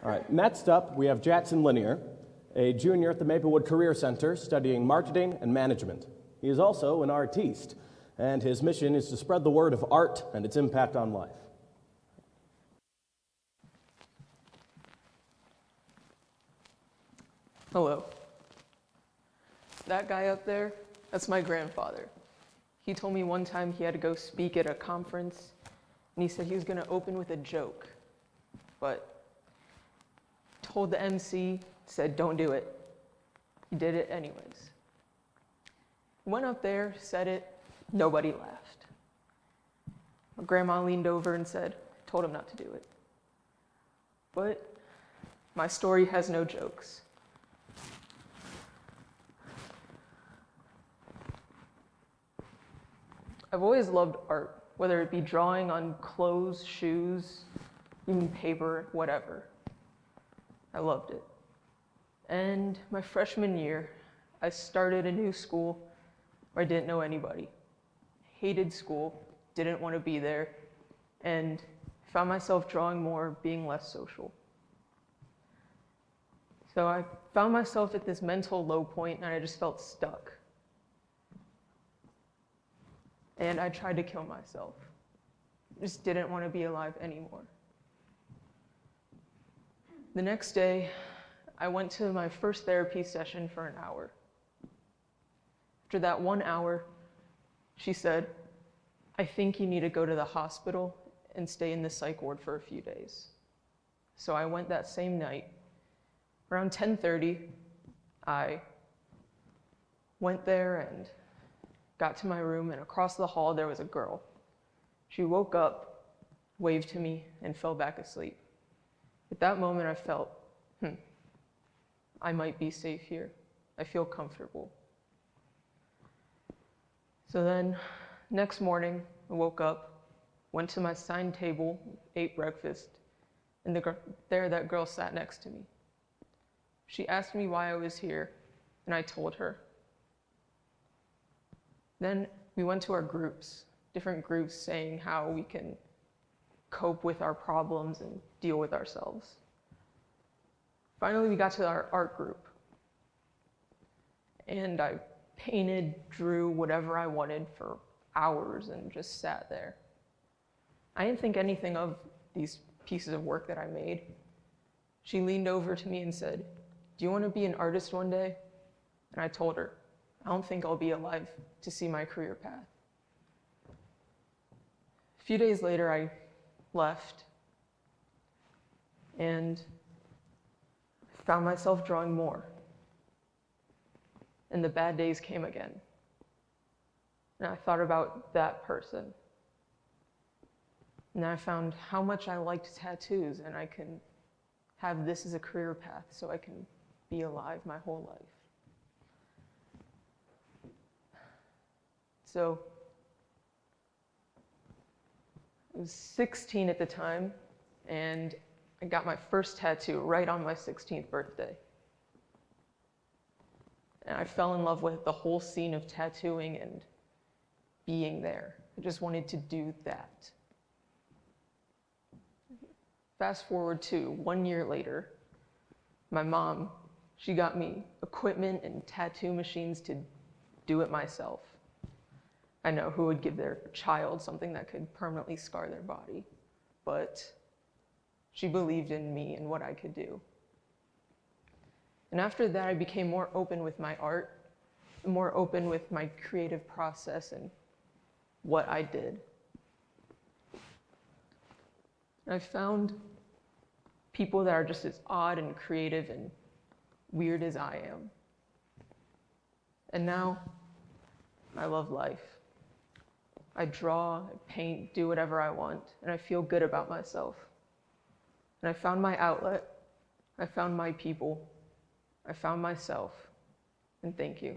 All right, next up, we have Lanier, a junior at the Maplewood Career Center studying marketing and management. He is also an artiste, and his mission is to spread the word of art and its impact on life. Hello. That guy up there, that's my grandfather. He told me one time he had to go speak at a conference, and he said he was going to open with a joke, but told the MC, said don't do it. He did it anyways. Went up there, said it, nobody laughed. My grandma leaned over and said, told him not to do it. But my story has no jokes. I've always loved art, whether it be drawing on clothes, shoes, even paper, whatever. I loved it. And my freshman year, I started a new school where I didn't know anybody. Hated school, didn't want to be there, and found myself drawing more, being less social. So I found myself at this mental low point, and I just felt stuck. And I tried to kill myself. Just didn't want to be alive anymore. The next day, I went to my first therapy session for an hour. After that 1 hour, she said, I think you need to go to the hospital and stay in the psych ward for a few days. So I went that same night. Around 10:30, I went there and got to my room, and across the hall there was a girl. She woke up, waved to me, and fell back asleep. At that moment I felt, I might be safe here. I feel comfortable. So then, next morning, I woke up, went to my assigned table, ate breakfast, and there that girl sat next to me. She asked me why I was here, and I told her. Then we went to our groups, different groups saying how we can cope with our problems and deal with ourselves. Finally, we got to our art group, and I painted, drew whatever I wanted for hours and just sat there. I didn't think anything of these pieces of work that I made. She leaned over to me and said, do you want to be an artist one day? And I told her, I don't think I'll be alive to see my career path. A few days later, I left and found myself drawing more. And the bad days came again. And I thought about that person. And I found how much I liked tattoos, and I can have this as a career path so I can be alive my whole life. So I was 16 at the time, and I got my first tattoo right on my 16th birthday. And I fell in love with the whole scene of tattooing and being there. I just wanted to do that. Fast forward to 1 year later, my mom, she got me equipment and tattoo machines to do it myself. I know who would give their child something that could permanently scar their body, but she believed in me and what I could do. And after that, I became more open with my art, more open with my creative process and what I did. I found people that are just as odd and creative and weird as I am. And now, I love life. I draw, I paint, do whatever I want, and I feel good about myself. And I found my outlet, I found my people, I found myself, and thank you.